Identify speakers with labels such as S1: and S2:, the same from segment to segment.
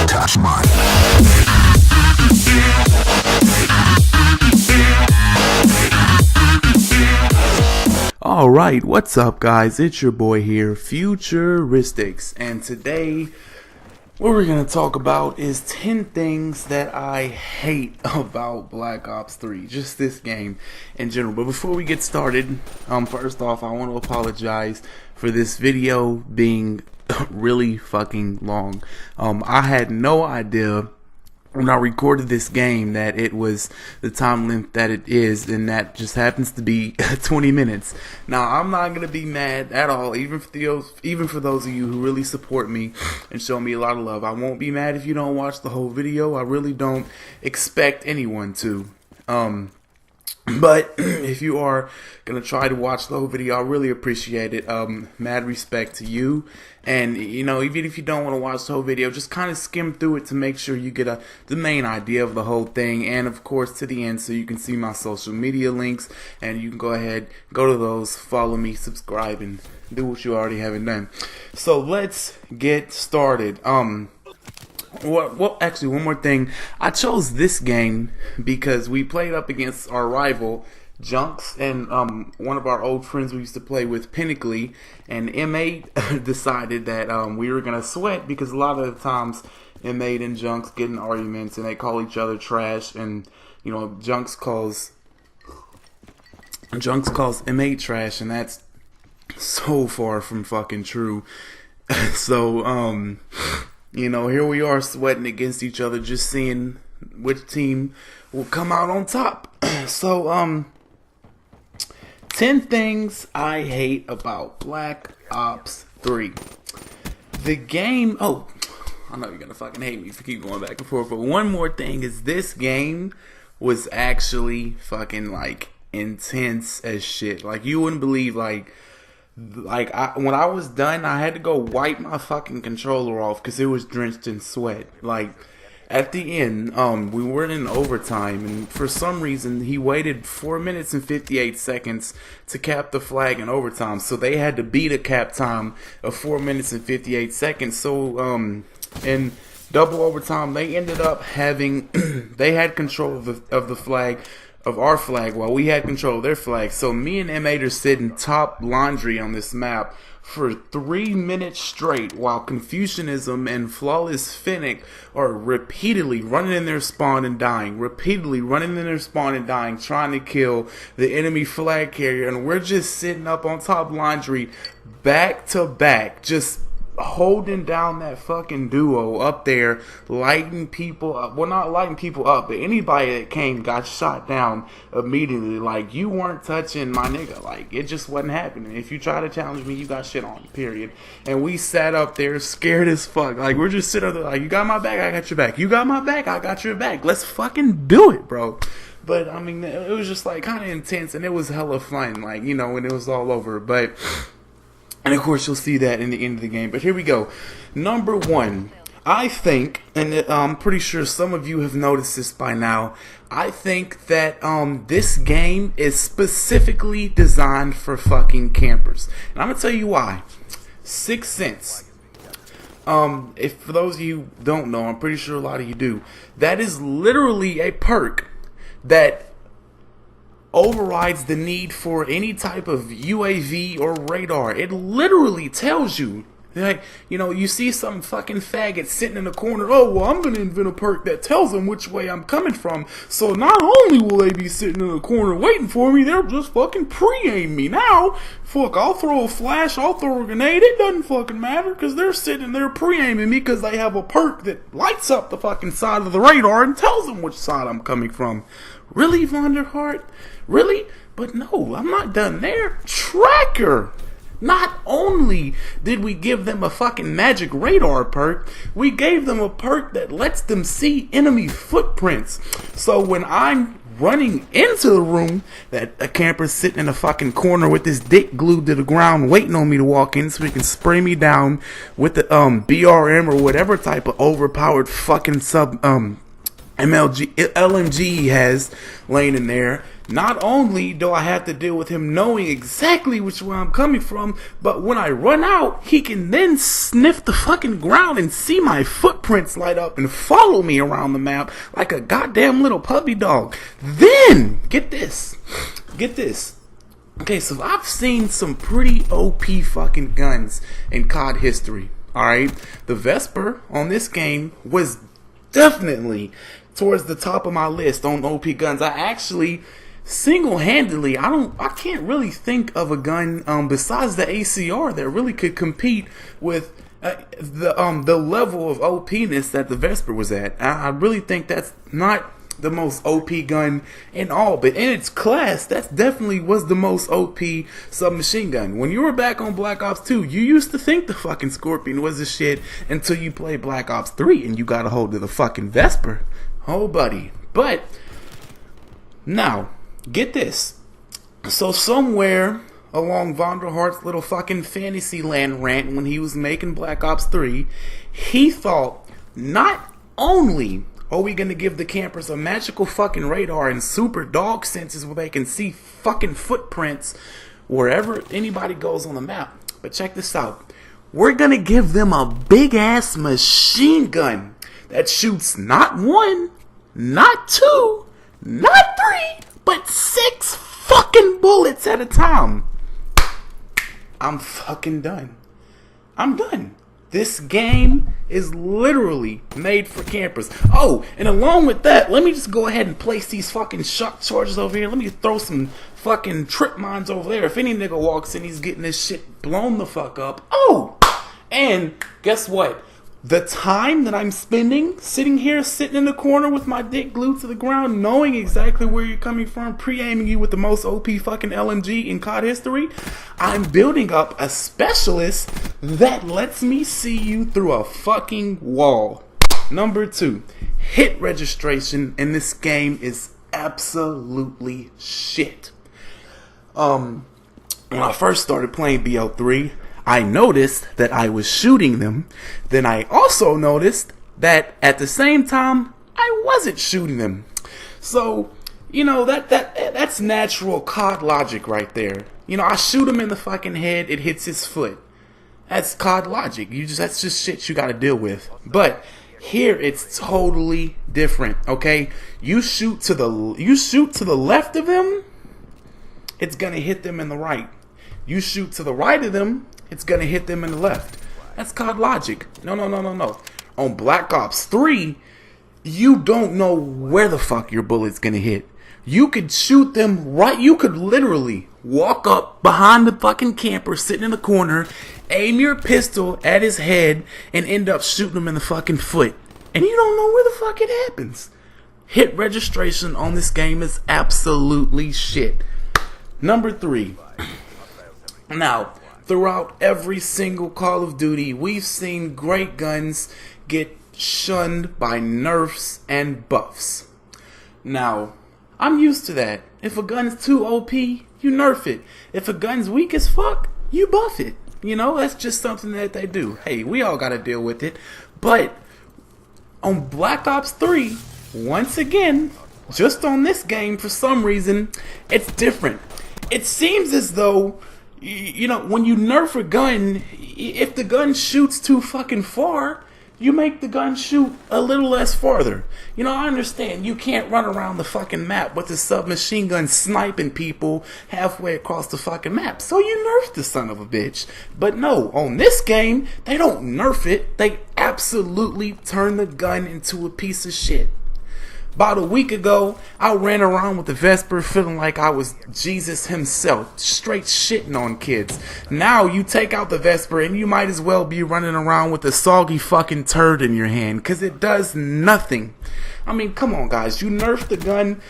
S1: touch mine.
S2: Alright, what's up guys? It's your boy here, Futuristics, and today what we're going to talk about is 10 things that I hate about Black Ops 3, just this game in general. But before we get started, first off, I want to apologize for this video being really fucking long. I had no idea when I recorded this game that it was the time length that it is, and that just happens to be 20 minutes. Now, I'm not gonna be mad at all, even for those of you who really support me and show me a lot of love. I won't be mad if you don't watch the whole video. I really don't expect anyone to. But if you are gonna try to watch the whole video, I really appreciate it. Mad respect to you. And you know, even if you don't want to watch the whole video, just kind of skim through it to make sure you get the main idea of the whole thing, and of course to the end, so you can see my social media links, and you can go ahead, go to those, follow me, subscribe, and do what you already haven't done. So let's get started. Well, actually, one more thing. I chose this game because we played up against our rival, Junks, and one of our old friends we used to play with, Pinnacly, and M8 decided that we were going to sweat because a lot of the times M8 and Junks get in arguments and they call each other trash, and, you know, Junks calls M8 trash, and that's so far from fucking true. So, you know, here we are sweating against each other, just seeing which team will come out on top. So, 10 things I hate about Black Ops 3. The game, oh, I know you're gonna fucking hate me for keep going back and forth, but one more thing is this game was actually fucking, like, intense as shit. Like, you wouldn't believe, when I was done, I had to go wipe my fucking controller off because it was drenched in sweat. Like, at the end, we were in overtime, and for some reason, he waited 4 minutes and 58 seconds to cap the flag in overtime. So they had to beat a cap time of 4 minutes and 58 seconds. So, in double overtime, they ended up having, they had control of the flag, of our flag, while we had control of their flag. So me and M8 are sitting top laundry on this map for 3 minutes straight, while Confucianism and Flawless Fennec are repeatedly running in their spawn and dying, trying to kill the enemy flag carrier, and we're just sitting up on top laundry, back to back, just holding down that fucking duo up there, lighting people up. Well, not lighting people up, but anybody that came got shot down immediately. Like, you weren't touching my nigga. Like, it just wasn't happening. If you try to challenge me, you got shit on, period. And we sat up there scared as fuck. Like, we're just sitting up there like, you got my back, I got your back. You got my back, I got your back. Let's fucking do it, bro. But, I mean, it was just, like, kind of intense, and it was hella fun, like, you know, when it was all over. But, and of course, you'll see that in the end of the game. But here we go. Number one, I think, and I'm pretty sure some of you have noticed this by now, I think that this game is specifically designed for fucking campers. And I'm going to tell you why. 6th Sense. If for those of you who don't know, I'm pretty sure a lot of you do, that is literally a perk that overrides the need for any type of UAV or radar. It literally tells you, like, you know, you see some fucking faggot sitting in the corner, oh, well, I'm gonna invent a perk that tells them which way I'm coming from, so not only will they be sitting in the corner waiting for me, they'll just fucking pre-aim me. Now, fuck, I'll throw a flash, I'll throw a grenade, it doesn't fucking matter, because they're sitting there pre-aiming me because they have a perk that lights up the fucking side of the radar and tells them which side I'm coming from. Really, Vonderhart? Really? But no, I'm not done there. Tracker! Not only did we give them a fucking magic radar perk, we gave them a perk that lets them see enemy footprints. So when I'm running into the room, that a camper's sitting in a fucking corner with his dick glued to the ground waiting on me to walk in so he can spray me down with the BRM or whatever type of overpowered fucking LMG he has laying in there. not only do I have to deal with him knowing exactly which way I'm coming from, but when I run out, he can then sniff the fucking ground and see my footprints light up and follow me around the map like a goddamn little puppy dog. Then, get this. Okay, so I've seen some pretty OP fucking guns in COD history. Alright, the Vesper on this game was definitely towards the top of my list on OP guns. I actually single-handedly, I can't really think of a gun besides the ACR that really could compete with the level of OPness that the Vesper was at. I really think that's not the most OP gun in all, but in its class, that definitely was the most OP submachine gun. When you were back on Black Ops 2, you used to think the fucking Scorpion was the shit until you played Black Ops 3 and you got a hold of the fucking Vesper. Oh, buddy. But, now, get this. So somewhere along Vonderhart's little fucking Fantasyland rant when he was making Black Ops 3, he thought not only are we gonna give the campers a magical fucking radar and super dog senses where they can see fucking footprints wherever anybody goes on the map, but check this out. We're gonna give them a big ass machine gun that shoots not one, not two, not three, but 6 fucking bullets at a time. I'm fucking done. I'm done. This game is literally made for campers. Oh, and along with that, let me just go ahead and place these fucking shock charges over here. Let me throw some fucking trip mines over there. If any nigga walks in, he's getting this shit blown the fuck up. Oh, and guess what? The time that I'm spending sitting in the corner with my dick glued to the ground, knowing exactly where you're coming from, pre-aiming you with the most OP fucking LMG in COD history, I'm building up a specialist that lets me see you through a fucking wall. Number 2, hit registration in this game is absolutely shit. When I first started playing BO3, I noticed that I was shooting them. Then I also noticed that at the same time, I wasn't shooting them. So, you know, that's natural COD logic right there. You know, I shoot him in the fucking head, it hits his foot. That's COD logic. That's just shit you gotta deal with. But here it's totally different, okay? You shoot to the left of them, it's gonna hit them in the right. You shoot to the right of them, it's gonna hit them in the left. That's COD logic. No. On Black Ops 3, you don't know where the fuck your bullet's gonna hit. You could shoot them right. You could literally walk up behind the fucking camper sitting in the corner, aim your pistol at his head, and end up shooting him in the fucking foot. And you don't know where the fuck it happens. Hit registration on this game is absolutely shit. Number 3. Now, throughout every single Call of Duty, we've seen great guns get shunned by nerfs and buffs. Now, I'm used to that. If a gun's too OP, you nerf it. If a gun's weak as fuck, you buff it. You know, that's just something that they do. Hey, we all gotta deal with it. But on Black Ops 3, once again, just on this game, for some reason, it's different. It seems as though, you know, when you nerf a gun, if the gun shoots too fucking far, you make the gun shoot a little less farther. You know, I understand you can't run around the fucking map with the submachine gun sniping people halfway across the fucking map. So you nerf the son of a bitch. But no, on this game, they don't nerf it. They absolutely turn the gun into a piece of shit. About a week ago, I ran around with the Vesper feeling like I was Jesus himself, straight shitting on kids. Now you take out the Vesper and you might as well be running around with a soggy fucking turd in your hand, because it does nothing. I mean, come on guys, you nerf the gun,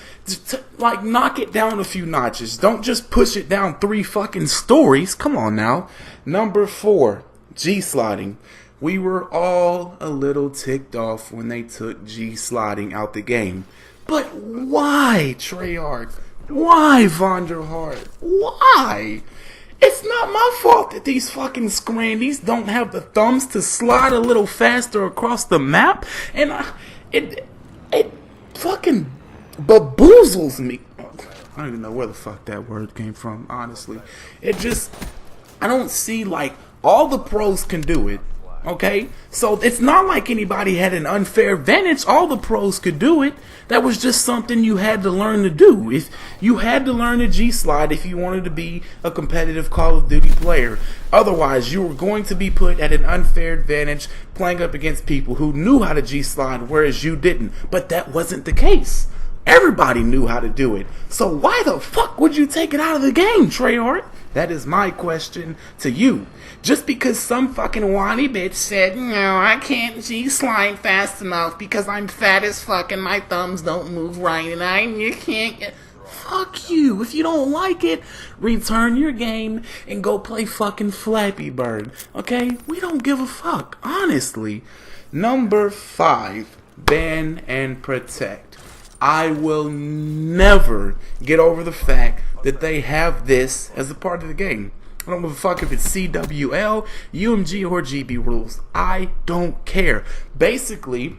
S2: like knock it down a few notches. Don't just push it down 3 fucking stories. Come on now. Number 4, G-slotting. We were all a little ticked off when they took G-slotting out the game. But why, Treyarch? Why, Vonderhart? Why? It's not my fault that these fucking Scrandies don't have the thumbs to slide a little faster across the map. And it fucking baboozles me. I don't even know where the fuck that word came from, honestly. It just, I don't see, like, all the pros can do it, okay? So it's not like anybody had an unfair advantage. All the pros could do it. That was just something you had to learn to do. If you had to learn the G-Slide if you wanted to be a competitive Call of Duty player. Otherwise, you were going to be put at an unfair advantage playing up against people who knew how to G-Slide, whereas you didn't. But that wasn't the case. Everybody knew how to do it. So why the fuck would you take it out of the game, Treyarch? That is my question to you. Just because some fucking whiny bitch said, no, I can't G-slide fast enough because I'm fat as fuck and my thumbs don't move right and you can't get... Fuck you. If you don't like it, return your game and go play fucking Flappy Bird. Okay? We don't give a fuck. Honestly. Number 5. Ban and protect. I will never get over the fact that they have this as a part of the game. I don't give a fuck if it's CWL, UMG, or GB rules. I don't care. Basically,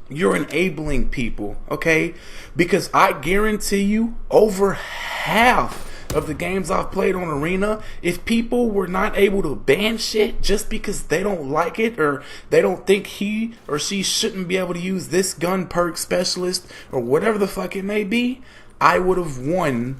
S2: you're enabling people, okay? Because I guarantee you, over half of the games I've played on Arena, if people were not able to ban shit just because they don't like it or they don't think he or she shouldn't be able to use this gun perk specialist or whatever the fuck it may be, I would have won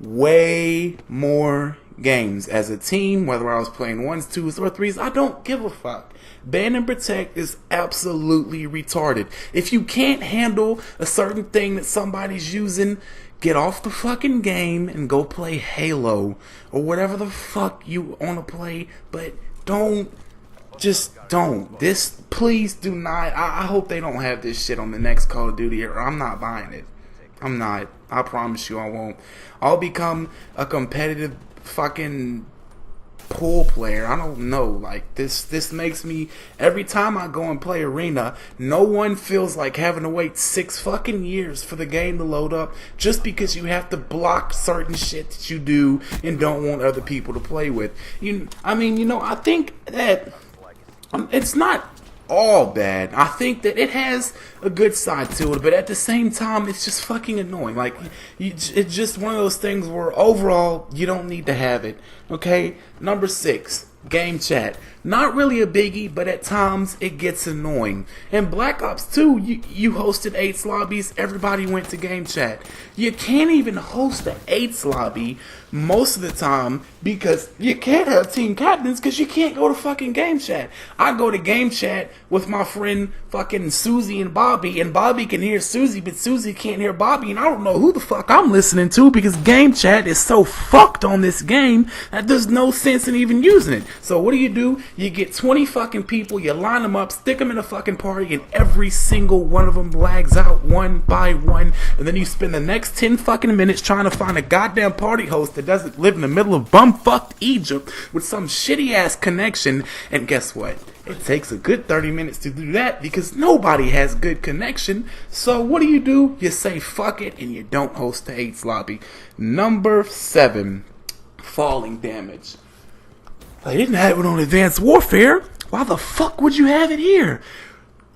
S2: way more games as a team, whether I was playing 1s, 2s, or 3s. I don't give a fuck. Ban and protect is absolutely retarded. If you can't handle a certain thing that somebody's using, get off the fucking game and go play Halo or whatever the fuck you want to play, but don't. This, please do not. I hope they don't have this shit on the next Call of Duty, or I'm not buying it. I'm not. I promise you I won't. I'll become a competitive fucking pool player. I don't know. Like, this makes me, every time I go and play Arena, no one feels like having to wait 6 fucking years for the game to load up just because you have to block certain shit that you do and don't want other people to play with. I think that it's not all bad. I think that it has a good side to it, but at the same time, it's just fucking annoying. Like, it's just one of those things where overall, you don't need to have it. Okay? Number 6, game chat. Not really a biggie, but at times it gets annoying. In Black Ops 2, you hosted 8s lobbies, everybody went to game chat. You can't even host the 8s lobby most of the time because you can't have team captains because you can't go to fucking game chat. I go to game chat with my friend fucking Susie and Bobby can hear Susie, but Susie can't hear Bobby, and I don't know who the fuck I'm listening to because game chat is so fucked on this game that there's no sense in even using it. So what do? You get 20 fucking people, you line them up, stick them in a fucking party, and every single one of them lags out one by one, and then you spend the next 10 fucking minutes trying to find a goddamn party host that doesn't live in the middle of bumfucked Egypt with some shitty ass connection, and guess what? It takes a good 30 minutes to do that because nobody has good connection. So what do? You say fuck it and you don't host the 8s lobby. Number 7, falling damage. They didn't have it on Advanced Warfare. Why the fuck would you have it here?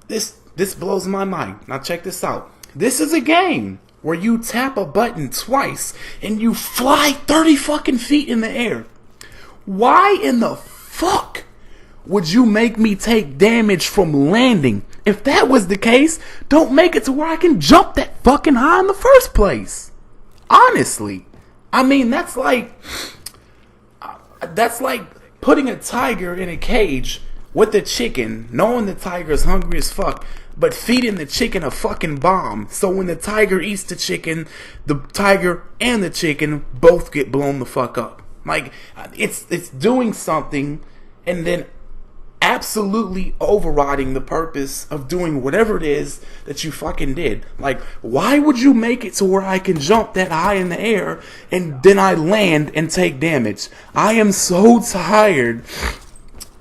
S2: This blows my mind. Now check this out. This is a game where you tap a button twice and you fly 30 fucking feet in the air. Why in the fuck would you make me take damage from landing? If that was the case, don't make it to where I can jump that fucking high in the first place. Honestly. I mean, that's like putting a tiger in a cage with a chicken, knowing the tiger is hungry as fuck, but feeding the chicken a fucking bomb. So when the tiger eats the chicken, the tiger and the chicken both get blown the fuck up. Like, it's doing something and then absolutely overriding the purpose of doing whatever it is that you fucking did. Like, why would you make it to where I can jump that high in the air and then I land and take damage? I am so tired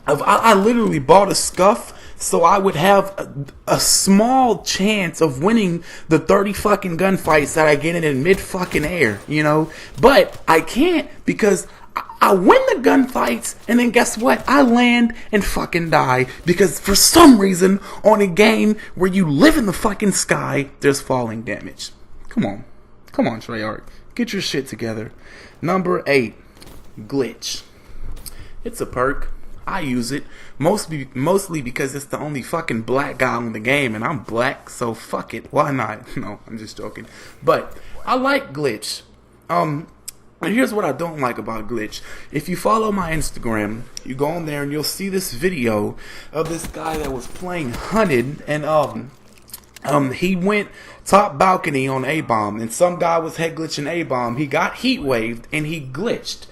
S2: of, I literally bought a scuff so I would have a small chance of winning the 30 fucking gunfights that I get in mid fucking air, you know? But I can't because I win the gunfights, and then guess what? I land and fucking die because for some reason on a game where you live in the fucking sky, there's falling damage. Come on, Treyarch. Get your shit together. Number 8, glitch. It's a perk. I use it mostly because it's the only fucking black guy in the game, and I'm black, so fuck it. Why not? No, I'm just joking. But I like glitch. And here's what I don't like about glitch. If you follow my Instagram, you go on there and you'll see this video of this guy that was playing Hunted, and he went top balcony on A-bomb, and some guy was head glitching A-bomb. He got heat waved and he glitched.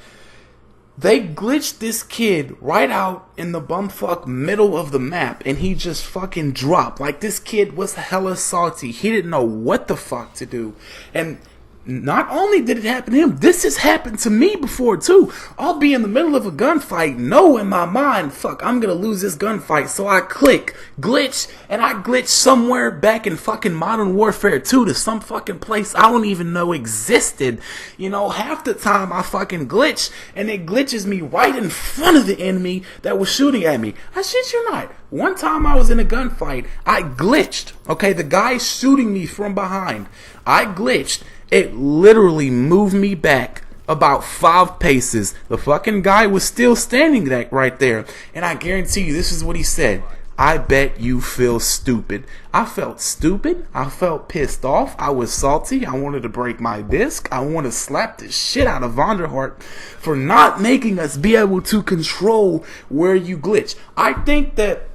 S2: They glitched this kid right out in the bumfuck middle of the map, and he just fucking dropped. Like, this kid was hella salty. He didn't know what the fuck to do. And not only did it happen to him, this has happened to me before too. I'll be in the middle of a gunfight, know in my mind, fuck, I'm gonna lose this gunfight. So I click glitch, and I glitch somewhere back in fucking Modern Warfare 2 to some fucking place I don't even know existed. You know, half the time I fucking glitch, and it glitches me right in front of the enemy that was shooting at me. I shit you not. One time I was in a gunfight, I glitched. Okay, the guy shooting me from behind. I glitched. It literally moved me back about 5 paces. The fucking guy was still standing right there. And I guarantee you, this is what he said. I bet you feel stupid. I felt stupid. I felt pissed off. I was salty. I wanted to break my disc. I want to slap the shit out of Vonderhart for not making us be able to control where you glitch. I think that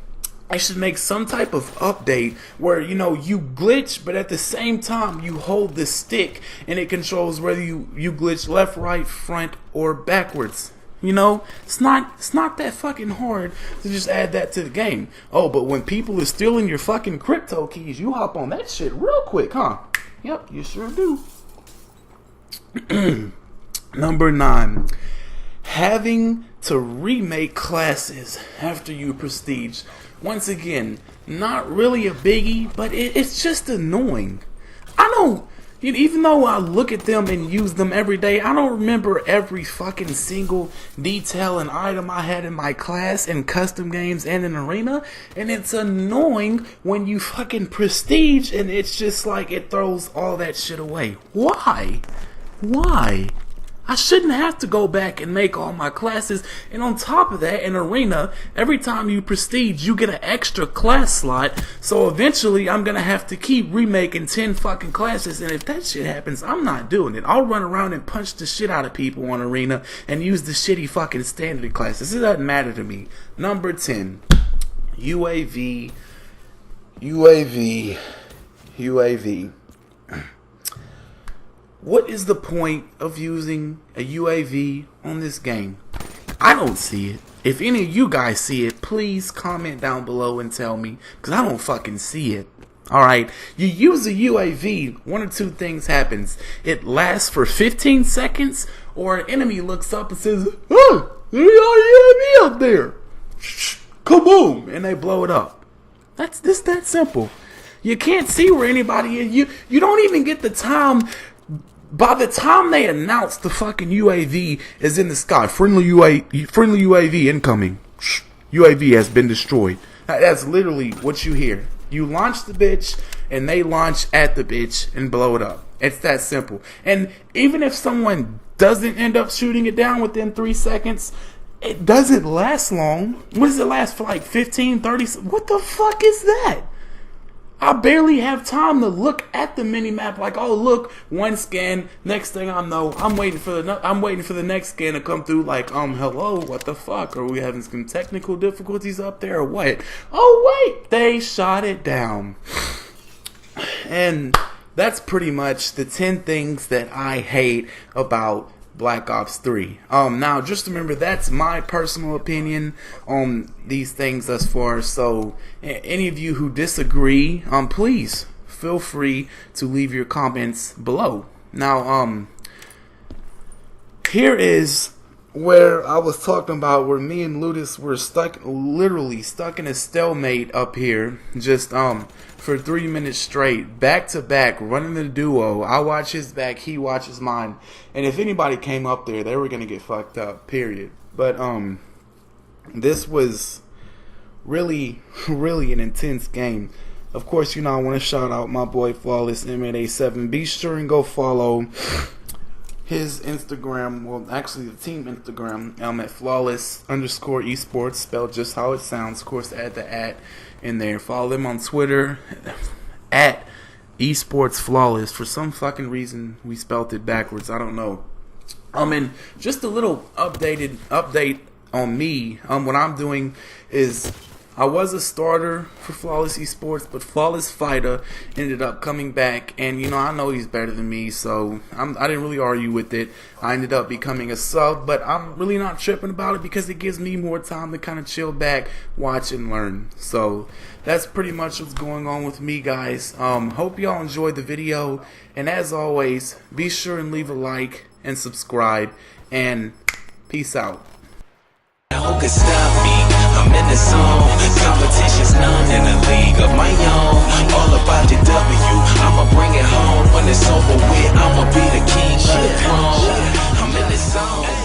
S2: I should make some type of update where, you know, you glitch, but at the same time you hold the stick and it controls whether you glitch left, right, front, or backwards. You know, it's not that fucking hard to just add that to the game. Oh, but when people are stealing your fucking crypto keys, you hop on that shit real quick, huh? Yep, you sure do. Number 9. Having to remake classes after you prestige. Once again, not really a biggie, but it's just annoying. I don't, even though I look at them and use them every day, I don't remember every fucking single detail and item I had in my class in custom games and in arena. And it's annoying when you fucking prestige and it's just like it throws all that shit away. Why? Why? I shouldn't have to go back and make all my classes, and on top of that, in arena, every time you prestige, you get an extra class slot, so eventually I'm gonna have to keep remaking 10 fucking classes, and if that shit happens, I'm not doing it. I'll run around and punch the shit out of people on arena and use the shitty fucking standard classes. It doesn't matter to me. Number 10. UAV. What is the point of using a UAV on this game? I don't see it. If any of you guys see it, please comment down below and tell me, because I don't fucking see it. Alright, you use a UAV, one or two things happens. It lasts for 15 seconds, or an enemy looks up and says, "Oh, there's a UAV up there." Kaboom! And they blow it up. That's just that simple. You can't see where anybody is. You don't even get the time. By the time they announce the fucking UAV is in the sky, friendly UAV incoming. UAV has been destroyed. That's literally what you hear. You launch the bitch, and they launch at the bitch and blow it up. It's that simple. And even if someone doesn't end up shooting it down within 3 seconds, it doesn't last long. What does it last for, like 15, 30? What the fuck is that? I barely have time to look at the mini map. Like, oh look, one scan. Next thing I know, I'm waiting for the next scan to come through. Like, hello, what the fuck? Are we having some technical difficulties up there or what? Oh wait, they shot it down. And that's pretty much the 10 things that I hate about Black Ops 3. Now just remember, that's my personal opinion on these things thus far. So any of you who disagree, please feel free to leave your comments below. Now here is where I was talking about where me and Ludus were literally stuck in a stalemate up here, just for 3 minutes straight, back to back, running the duo. I watch his back, he watches mine, and if anybody came up there, they were gonna get fucked up, period. But this was really an intense game. Of course, you know, I want to shout out my boy Flawless M8A7. Be sure and go follow his Instagram, well, actually the team Instagram, at flawless_esports, spelled just how it sounds. Of course, add the @ in there. Follow them on Twitter at esports flawless. For some fucking reason, we spelled it backwards. I don't know. And just a little update on me. What I'm doing is, I was a starter for Flawless Esports, but Flawless Fighter ended up coming back, and I know he's better than me, so I didn't really argue with it. I ended up becoming a sub, but I'm really not tripping about it because it gives me more time to kind of chill back, watch, and learn. So that's pretty much what's going on with me, guys. Hope y'all enjoyed the video, and as always, be sure and leave a like and subscribe, and peace out.
S1: Who could stop me? I'm in the zone. Competition's none in a league of my own. All about the W, I'ma bring it home. When it's over with, I'ma be the king of the throne. I'm in the zone.